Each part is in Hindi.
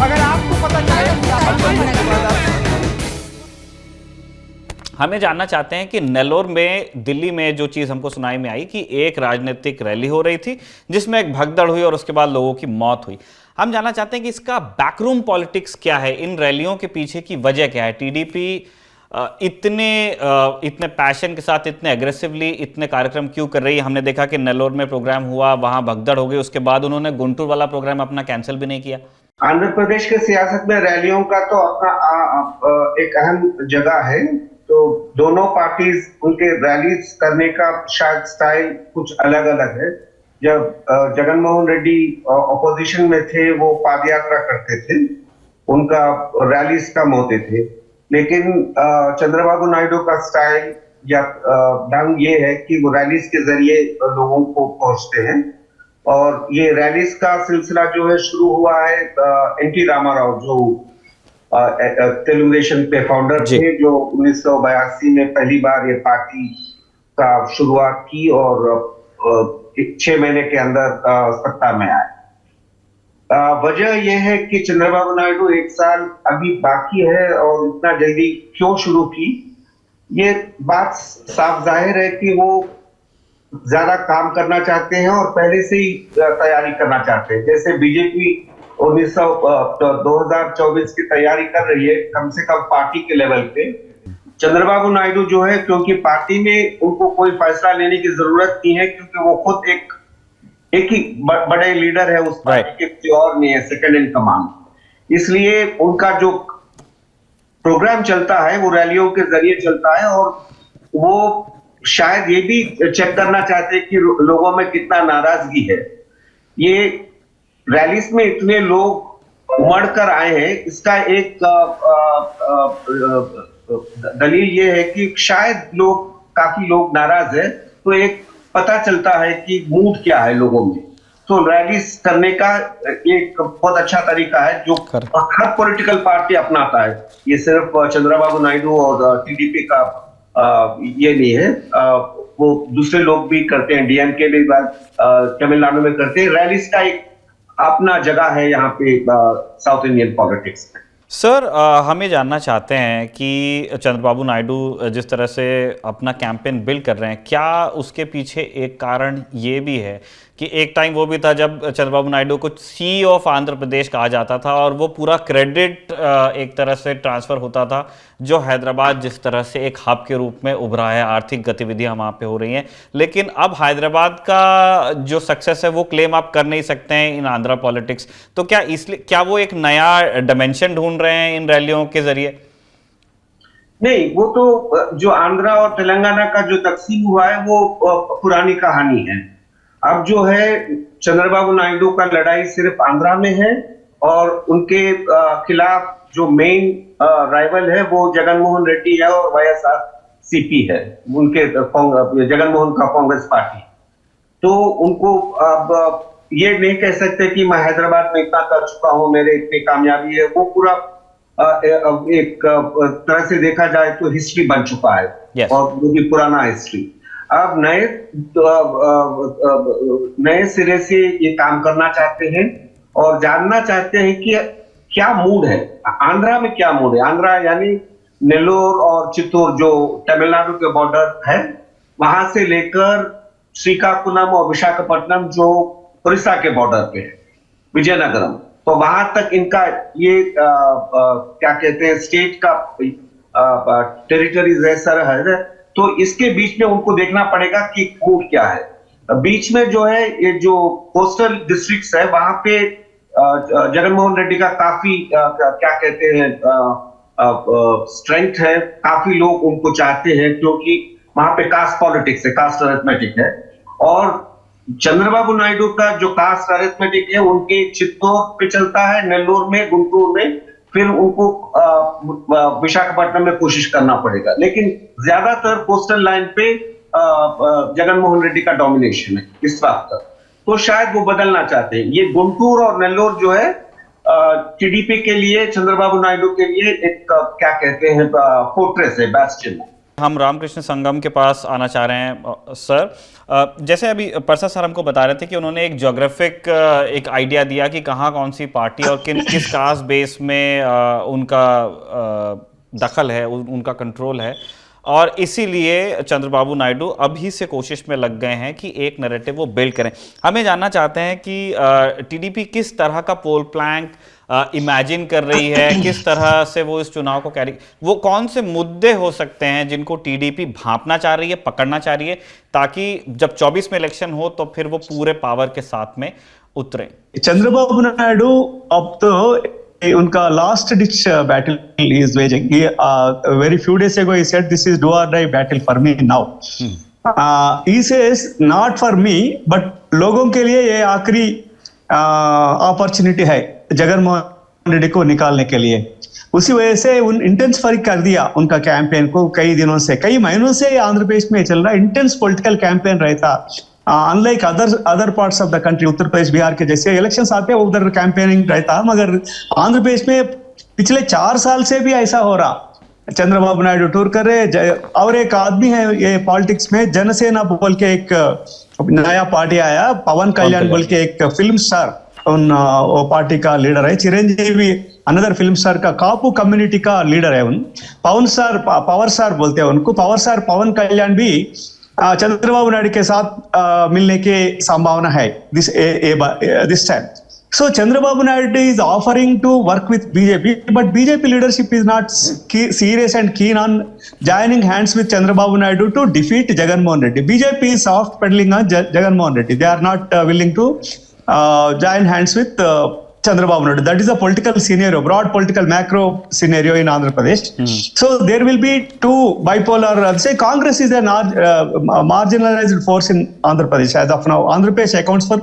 अगर आपको पता चले हमें जानना चाहते हैं कि नेल्लोर में, दिल्ली में जो चीज़ हमको सुनाई में आई कि एक राजनीतिक रैली हो रही थी जिसमें एक भगदड़ हुई और उसके बाद लोगों की मौत हुई। हम जानना चाहते हैं कि इसका बैकरूम पॉलिटिक्स क्या है, इन रैलियों के पीछे की वजह क्या है। टीडीपी इतने पैशन के साथ, इतने एग्रेसिवली इतने कार्यक्रम क्यों कर रही है। हमने देखा कि नेल्लोर में प्रोग्राम हुआ, वहां भगदड़ हो गई, उसके बाद उन्होंने गुंटूर वाला प्रोग्राम अपना कैंसिल भी नहीं किया। आंध्र प्रदेश के सियासत में रैलियों का तो अपना एक अहम जगह है। तो दोनों पार्टीज उनके रैलीज करने का शायद स्टाइल कुछ अलग अलग है। जब जगन मोहन रेड्डी ऑपोजिशन में थे, वो पाद यात्रा करते थे, उनका रैलीज कम होते थे। लेकिन चंद्रबाबू नायडू का स्टाइल या ढंग ये है कि वो रैलीज के जरिए लोगों को पहुंचते हैं। और ये रैलीज का सिलसिला जो है शुरू हुआ है एनटी रामाराव, जो तेलुगु देशम के फाउंडर थे, जो 1982 में पहली बार ये पार्टी का शुरुआत की और 6 महीने के अंदर सत्ता में आए। वजह यह है कि चंद्रबाबू नायडू 1 साल अभी बाकी है और इतना जल्दी क्यों शुरू की। ये बात साफ जाहिर है कि वो ज्यादा काम करना चाहते हैं और पहले से ही तैयारी करना चाहते हैं। जैसे बीजेपी 2024 की तैयारी कर रही है, कम से कम पार्टी के लेवल पे। चंद्रबाबू नायडू जो है, क्योंकि पार्टी में उनको कोई फैसला लेने की जरूरत नहीं है, क्योंकि वो खुद एक ही बड़े लीडर है उस पार्टी के, कोई और नहीं है सेकंड इन कमांड। इसलिए उनका जो प्रोग्राम चलता है वो रैलियों के जरिए चलता है और वो शायद ये भी चेक करना चाहते हैं कि लोगों में कितना नाराजगी है। ये रैलीज में इतने लोग उमड़ कर आए हैं, इसका एक दलील ये है कि शायद काफी लोग नाराज है, तो एक पता चलता है कि मूड क्या है लोगों में। तो रैलीज करने का एक बहुत अच्छा तरीका है जो हर पॉलिटिकल पार्टी अपनाता है। ये सिर्फ चंद्रबाबू नायडू और टीडीपी का ये नहीं है, वो दूसरे लोग भी करते हैं, डीएमके भी तमिलनाडु में करते हैं। रैलीज का एक अपना जगह है यहाँ पे साउथ इंडियन पॉलिटिक्स में। सर, हम ये जानना चाहते हैं कि चंद्रबाबू नायडू जिस तरह से अपना कैंपेन बिल्ड कर रहे हैं, क्या उसके पीछे एक कारण ये भी है कि एक टाइम वो भी था जब चंद्रबाबू नायडू को सी ऑफ आंध्र प्रदेश कहा जाता था और वो पूरा क्रेडिट एक तरह से ट्रांसफ़र होता था, जो हैदराबाद जिस तरह से एक हब के रूप में उभरा है, आर्थिक गतिविधियां वहाँ पे हो रही हैं। लेकिन अब हैदराबाद का जो सक्सेस है वो क्लेम आप कर नहीं सकते हैं इन आंध्रा पॉलिटिक्स। तो क्या वो एक नया डायमेंशन ढूंढ रहे हैं इन रैलियों के जरिए? नहीं, वो तो जो आंध्रा और तेलंगाना का जो तकसीम हुआ है वो पुरानी कहानी है। अब जो है चंद्रबाबू नायडू का लड़ाई सिर्फ आंध्रा में है और उनके खिलाफ जो मेन राइवल है वो जगन मोहन रेड्डी है और वाईएसआरसीपी है, उनके जगन मोहन का कांग्रेस पार्टी। तो उनको अब ये नहीं कह सकते कि मैं हैदराबाद में इतना कर चुका हूं, मेरे इतनी कामयाबी है। वो पूरा एक तरह से देखा जाए तो हिस्ट्री बन चुका है। yes. और वो भी पुराना हिस्ट्री। अब नए सिरे से ये काम करना चाहते हैं और जानना चाहते हैं कि क्या मूड है आंध्रा में, क्या मूड है। आंध्रा यानी नेल्लोर और चित्तूर जो तमिलनाडु के बॉर्डर है, वहां से लेकर श्रीकाकुलम और विशाखापट्टनम जो उड़ीसा के बॉर्डर पे है, विजयनगरम, तो वहां तक इनका ये क्या कहते हैं स्टेट का टेरिटरीज है, सरहद है। तो इसके बीच में उनको देखना पड़ेगा कि मूड क्या है। बीच में जो है ये जो कोस्टल डिस्ट्रिक्ट्स है, वहां पे जगन मोहन रेड्डी का काफी क्या कहते हैं स्ट्रेंथ है, काफी लोग उनको चाहते हैं क्योंकि वहां पे कास्ट पॉलिटिक्स है, कास्ट अरिथमेटिक है। और चंद्रबाबू नायडू का जो कास्ट अरिथमेटिक है उनके चित्तौड़ पे चलता है, नेल्लोर में, गुंटूर में, फिर उनको विशाखापट्टनम में कोशिश करना पड़ेगा। लेकिन ज्यादातर कोस्टल लाइन पे जगन मोहन रेड्डी का डोमिनेशन है इस वक्त तक। तो शायद वो बदलना चाहते हैं। ये गुंटूर और नेल्लोर जो है टीडीपी के लिए, चंद्रबाबू नायडू के लिए एक क्या कहते हैं फोर्ट्रेस है, बैस्टियन है। हम रामकृष्ण संगम के पास आना चाह रहे हैं सर। जैसे अभी परसा सर हमको बता रहे थे कि उन्होंने एक ज्योग्राफिक एक आइडिया दिया कि कहाँ कौन सी पार्टी और किस कास्ट बेस में उनका दखल है, उनका कंट्रोल है, और इसीलिए चंद्रबाबू नायडू अभी से कोशिश में लग गए हैं कि एक नैरेटिव वो बिल्ड करें। हमें जानना चाहते हैं कि टीडीपी किस तरह का पोल प्लैंक इमेजिन कर रही है, किस तरह से वो इस चुनाव को कैरी, वो कौन से मुद्दे हो सकते हैं जिनको टीडीपी भांपना चाह रही है, पकड़ना चाह रही है, ताकि जब 24 में इलेक्शन हो तो फिर वो पूरे पावर के साथ में उतरे। चंद्रबाबू नायडू अब तो उनका last ditch battle is waging. Very few days ago he said this is do or die battle for me now. He says not for me but लोगों के लिए ये आखिरी अपॉर्चुनिटी है जगनमोहन रेड्डी को निकालने के लिए। उसी वजह से उन इंटेंसिफाई कर दिया उनका कैंपेन को। कई दिनों से, कई महीनों से आंध्र प्रदेश में चल रहा इंटेंस पॉलिटिकल कैंपेन रहता। Unlike other parts of the country, Uttar Pradesh Bihar के जैसे इलेक्शंस आते हैं उधर कैंपेनिंग रहता, मगर आंध्र प्रदेश में पिछले 4 साल से भी ऐसा हो रहा। चंद्रबाबू नायडू टूर कर रहे, और एक आदमी है ये पॉलिटिक्स में, जनसेना बोल के एक नया पार्टी आया, पवन कल्याण बोल के एक फिल्म स्टार वो पार्टी का लीडर है। चिरंजीवी अनदर फिल्म स्टार का कापू कम्युनिटी का लीडर है। पावर स्टार बोलते हैं उनको। पावर स्टार पवन कल्याण भी चंद्रबाबू नायडू के साथ मिलने की संभावना है this time. So Chandrababu Naidu is offering to work with BJP, but BJP leadership is not serious and keen on joining hands with Chandrababu Naidu to defeat Jagannath Reddy. BJP is soft pedaling on Jagannath Reddy. They are not willing to join hands with Chandrababu Naidu. That is a political scenario, broad political macro scenario in Andhra Pradesh. So there will be two bipolar. Say Congress is a marginalized force in Andhra Pradesh as of now. Andhra Pradesh accounts for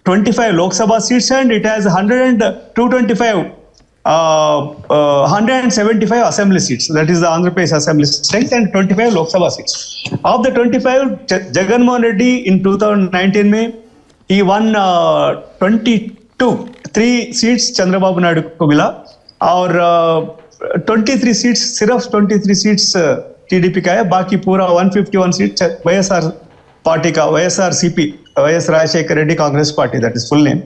25 Lok Sabha seats and it has 175 assembly seats. That is the Andhra Pradesh assembly strength, and 25 Lok Sabha seats. Of the 25, Jagannath Reddy in 2019 में he won 3 seats Chandrababu Naidu को मिला, और 23 सीट्स, सिर्फ 23 सीट्स टीडीपी का है। बाकी पूरा 151 सीट वाईएसआर पार्टी का, YSRCP, YS Rajasekhar Reddy Congress party, that is full name.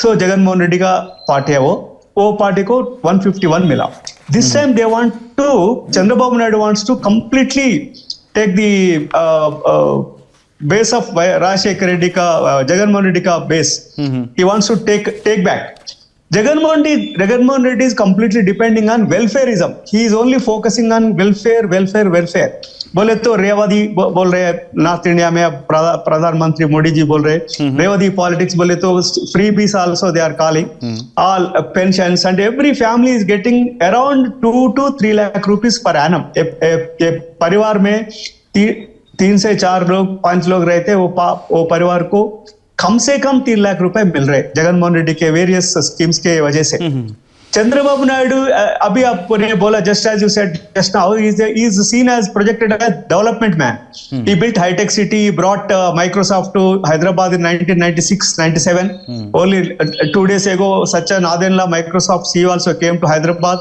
So Jaganmohan Reddy का पार्टी है वो पार्टी को 151 मिला। This time they want to, Chandrababu Naidu wants to completely take the base of Rajasekhar Reddy का, जगनमोहन रेड्डी का base he wants to take back. Jagannath Reddy is completely depending on welfareism. He is only focusing on welfare. बोले तो रेवादी बोल रहे हैं, नॉर्थ इंडिया में अब प्रधानमंत्री मोदी जी बोल रहे हैं रेवादी पॉलिटिक्स। बोले तो freebies also they are calling, all pensions, and every family is getting around 2 to 3 lakh rupees per annum. परिवार में 3 से 4 लोग, 5 लोग रहते हैं, वो परिवार को कम से कम 3 लाख रुपए मिल रहे जगनमोहन रेड्डी के वेरियस स्कीम्स के वजह से। चंद्रबाबू नायडू, अभी आपने बोला, just as you said just now, is seen as projected as development man. He built high-tech city, he brought Microsoft to Hyderabad in 1996-97. Only 2 days ago, Satya Nadella, Microsoft CEO, also came to Hyderabad.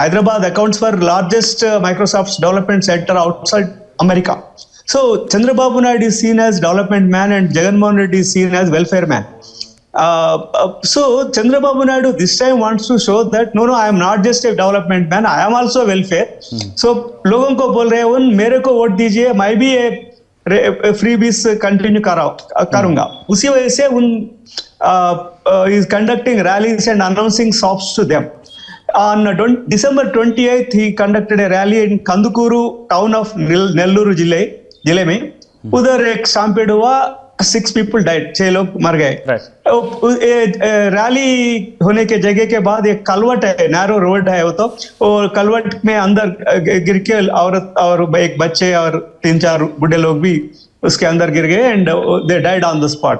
Hyderabad accounts for largest Microsoft's development center outside America. So Chandrababu Naidu is seen as development man and Jagannath Reddy is seen as welfare man. So Chandrababu Naidu this time wants to show that no, I am not just a development man, I am also welfare. So लोगों को बोल रहे हैं उन मेरे को वोट दीजिए, मैं भी फ्री बीस कंटिन्यू करूंगा। उसी वजह से उन is conducting rallies and announcing stops to them. On December 28th, he conducted a rally in Kandukuru town of Nellore जिले में। उधर एक स्टैम्पेड हुआ, 6 people died, 6 लोग मर गए। रैली होने के जगह के बाद एक कलवट है, नैरो रोड है, वो तो और कलवट में अंदर गिर के औरत और एक बच्चे और 3-4 बुढ़े लोग भी उसके अंदर गिर गए, and they died on the spot.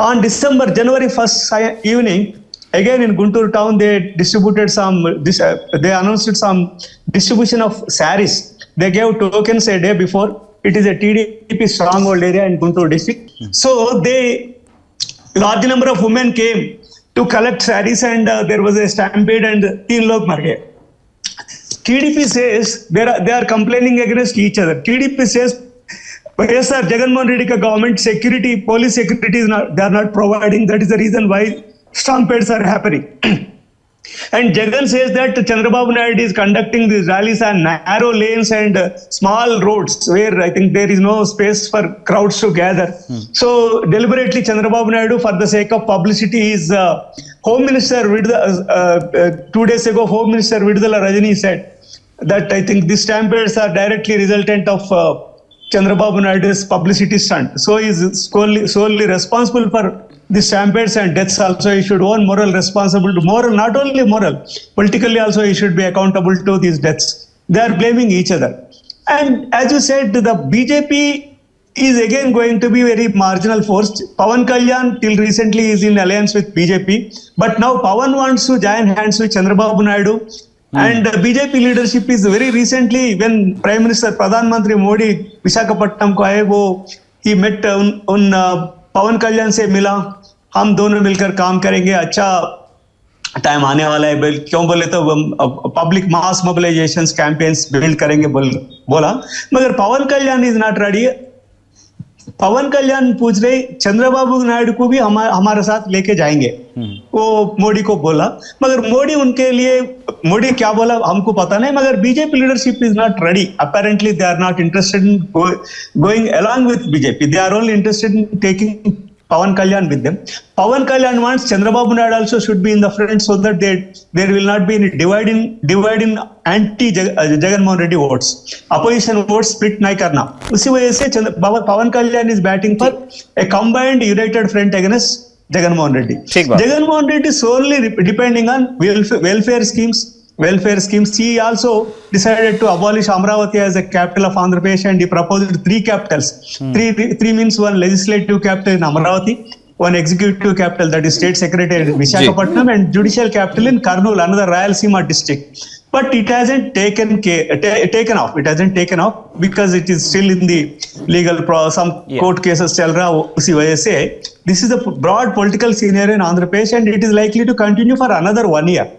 On January 1st evening, again in Guntur town, they distributed they announced some distribution of saris. They gave tokens a day before. It is a TDP stronghold area in Guntur district. So large number of women came to collect saris, and there was a stampede and 3 log मर गए। TDP says they are complaining against each other. TDP says YSR Jagannath Reddy ka government security, police security is not, they are not providing. That is the reason why stampedes are happening. And Jagan says that Chandrababu Naidu is conducting these rallies on narrow lanes and small roads where I think there is no space for crowds to gather. So deliberately Chandrababu Naidu, for the sake of publicity, is Home Minister 2 days ago, Home Minister Vidula Rajani said that I think these stampedes are directly resultant of Chandrababu Naidu's publicity stunt. So he is solely responsible for the stampedes and deaths. Also, he should own moral responsibility. Moral, not only moral, politically also he should be accountable to these deaths. They are blaming each other. And as you said, the BJP is again going to be very marginal force. Pawan Kalyan till recently is in alliance with BJP, but now Pawan wants to join hands with Chandrababu Naidu. And the BJP leadership is very recently, when Prime Minister Pradhan Mantri Modi Visakhapatnam ko aaye, wo he met पवन कल्याण से मिला, हम दोनों मिलकर काम करेंगे, अच्छा टाइम आने वाला है, क्यों बोले तो पब्लिक मास मोबिलाइजेशन कैंपेन्स बिल्ड करेंगे बोला, मगर पवन कल्याण इज नॉट रेडी. पवन कल्याण पूछ रहे चंद्रबाबू नायडू को भी हमारे साथ लेके जाएंगे, वो मोदी को बोला, मगर मोदी उनके लिए, मोदी क्या बोला हमको पता नहीं, मगर BJP leadership is not ready. Apparently they are not interested in going along with BJP. They are only interested in taking Pawan Kalyan with them. Pawan Kalyan wants Chandrababu Naidu also should be in the front so that there will not be any divide in anti Jagan Mohan Reddy votes. Opposition votes split nahi karna. उसी वजह से Pawan Kalyan is batting for a combined united front against Jagan Mohan Reddy. Jagan Mohan Reddy is solely depending on welfare schemes. He also decided to abolish Amravati as a capital of Andhra Pradesh, and he proposed 3 capitals. Three means one legislative capital in Amravati, one executive capital, that is State Secretariat in Visakhapatnam, and judicial capital in Kurnool, another Rayalaseema district. But it hasn't taken off. It hasn't taken off because it is still in the legal process. Some court cases chal raha, usi wajah se. This is a broad political scenario in Andhra Pradesh, and it is likely to continue for another 1 year.